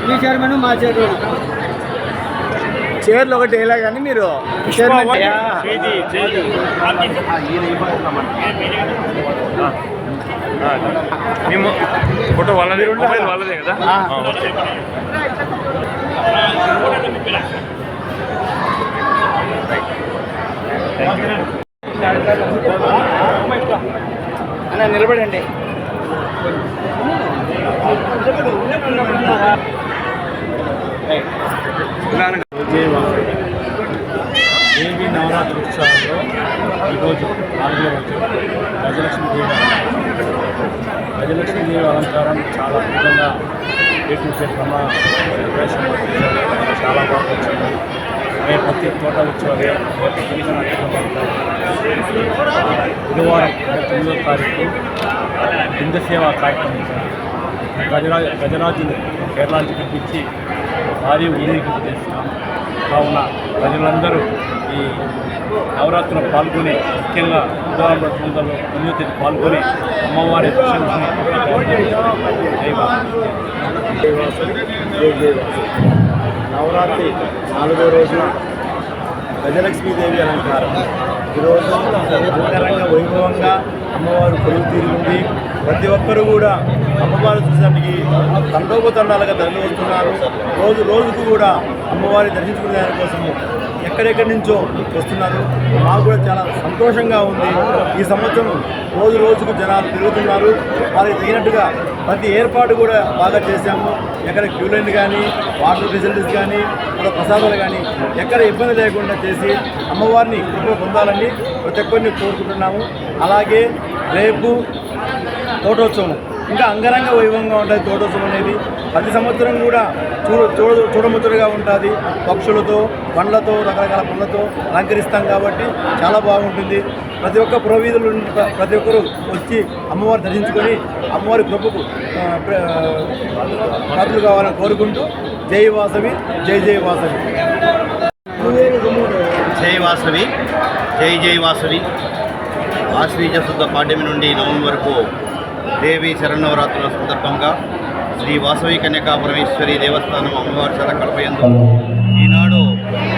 మీ chairman మా chairman చైర్లు ఒకటి వేయలే కానీ మీరు మేము ఫోటో వాళ్ళది వాళ్ళదే కదా. అన్న నిలబడండి. దేవి నవరాత్రి ఉత్సవాల్లో ఈరోజు 4వ రోజు గజలక్ష్మీదేవి అలంకారం చాలా అద్భుతంగా ఏటీపీఎం చాలా బాగా వచ్చింది. రేపు ప్రతి తోట ఉత్సవాలు రేపు బుధవారం 9వ తారీఖు బిందు సేవా కార్యక్రమం గజరాజును కేరళ నుంచి పిలిపించి భారీ ఊరేగింపు చేస్తున్నాం. కావున ప్రజలందరూ ఈ నవరాత్రులు పాల్గొని ముఖ్యంగా బుధవారం 9వ తేదీ పాల్గొని అమ్మవారి దర్శించుకుని నవరాత్రి 4వ రోజున గజలక్ష్మీదేవి అలంకారం ఈరోజు అంగరంగ వైభవంగా అమ్మవారు కొలువు తీరుంది. ప్రతి ఒక్కరూ కూడా అమ్మవారు చూసడానికి తండోపతండాలుగా తరలి వస్తున్నారు. రోజుకు కూడా అమ్మవారిని దర్శించుకునే దానికోసము ఎక్కడెక్కడి నుంచో వస్తున్నారు. మాకు కూడా చాలా సంతోషంగా ఉంది. ఈ సంవత్సరం రోజుకు జనాలు పెరుగుతున్నారు. వారికి తగినట్టుగా ప్రతి ఏర్పాటు కూడా బాగా చేశాము. ఎక్కడ క్యూ లైన్ కానీ, వాటర్ ఫెసిలిటీస్ కానీ, ప్రసాదాలు కానీ ఎక్కడ ఇబ్బంది లేకుండా చేసి అమ్మవారిని కృప పొందాలని ప్రతి ఒక్కరిని కోరుకుంటున్నాము. అలాగే రేపు తోటోత్సవం ఇంకా అంగరంగ వైభవంగా ఉంటుంది. తోటోత్సవం అనేది ప్రతి సంవత్సరం కూడా చూడముచ్చటగా ఉంటుంది. పక్షులతో, పండ్లతో, రకరకాల పండ్లతో అలంకరిస్తాం కాబట్టి చాలా బాగుంటుంది. ప్రతి ఒక్క పురోవీధుల నుండి ప్రతి ఒక్కరూ వచ్చి అమ్మవారు దర్శించుకొని అమ్మవారి కృపకు పాత్రలు కావాలని కోరుకుంటూ జై వాసవి, జై జై వాసవి. జై వాసవి, జై జై వాసవి. ఆశ్వీజ శుద్ధ పాడ్యమి నుండి నవమి వరకు దేవి శరన్నవరాత్రుల సందర్భంగా శ్రీ వాసవి కన్యకా పరమేశ్వరి దేవస్థానం అమ్మవారిశాల కడపయందు ఈనాడు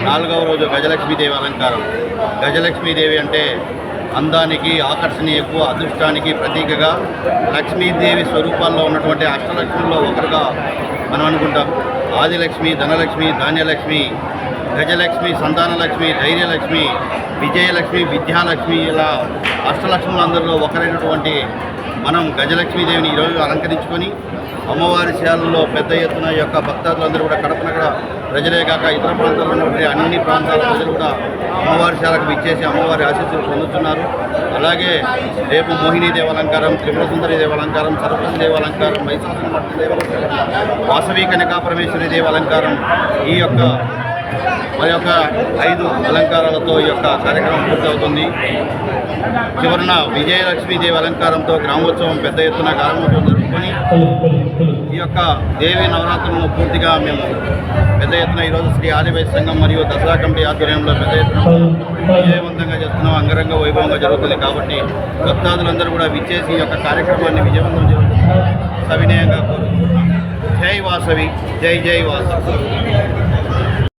4వ రోజు గజలక్ష్మీదేవి అలంకారం. గజలక్ష్మీదేవి అంటే అందానికి, ఆకర్షణీయకు, అదృష్టానికి ప్రతీకగా లక్ష్మీదేవి స్వరూపాల్లో ఉన్నటువంటి అష్టలక్ష్మిలో ఒకరుగా మనం అనుకుంటాం. ఆదిలక్ష్మి, ధనలక్ష్మి, ధాన్యలక్ష్మి, గజలక్ష్మి, సంతానలక్ష్మి, ధైర్యలక్ష్మి, విజయలక్ష్మి, విద్యాలక్ష్మి, ఇలా అష్టలక్ష్ములందరిలో ఒకరైనటువంటి మనం గజలక్ష్మీదేవిని ఈరోజు అలంకరించుకొని అమ్మవారి శాలలో పెద్ద ఎత్తున యొక్క భక్తాదులందరూ కూడా కడప నగర ప్రజలే కాక ఇతర ప్రాంతాల్లో ఉన్నటువంటి అన్ని ప్రాంతాల ప్రజలు కూడా అమ్మవారి శాలకు విచ్చేసి అమ్మవారి ఆశీస్సులు పొందుతున్నారు. అలాగే రేపు మోహిని దేవాలంకారం, త్రిపుర సుందరి దేవాలంకారం, సరస్వతి దేవాలంకారం, మహిషాసురమర్దిని దేవాలంకారం, వాసవి కన్యకా పరమేశ్వరి దేవాలంకారం, ఈ యొక్క 5 అలంకారాలతో ఈ యొక్క కార్యక్రమం పూర్తవుతుంది. చివరన విజయలక్ష్మీదేవి అలంకారంతో గ్రామోత్సవం పెద్ద ఎత్తున గ్రామోత్సవం జరుపుకొని ఈ యొక్క దేవి నవరాత్రులను పూర్తిగా మేము పెద్ద ఎత్తున ఈరోజు శ్రీ ఆదివైశ్య సంఘం మరియు దసరా కమిటీ ఆధ్వర్యంలో పెద్ద ఎత్తున విజయవంతంగా చేస్తున్నాం. అంగరంగ వైభవంగా జరుగుతుంది కాబట్టి భక్తాదులందరూ కూడా విచ్చేసి ఈ యొక్క కార్యక్రమాన్ని విజయవంతం జరుగుతుంది సవినయంగా కోరుకుంటున్నాం. జై వాసవి, జై జై వాసవి.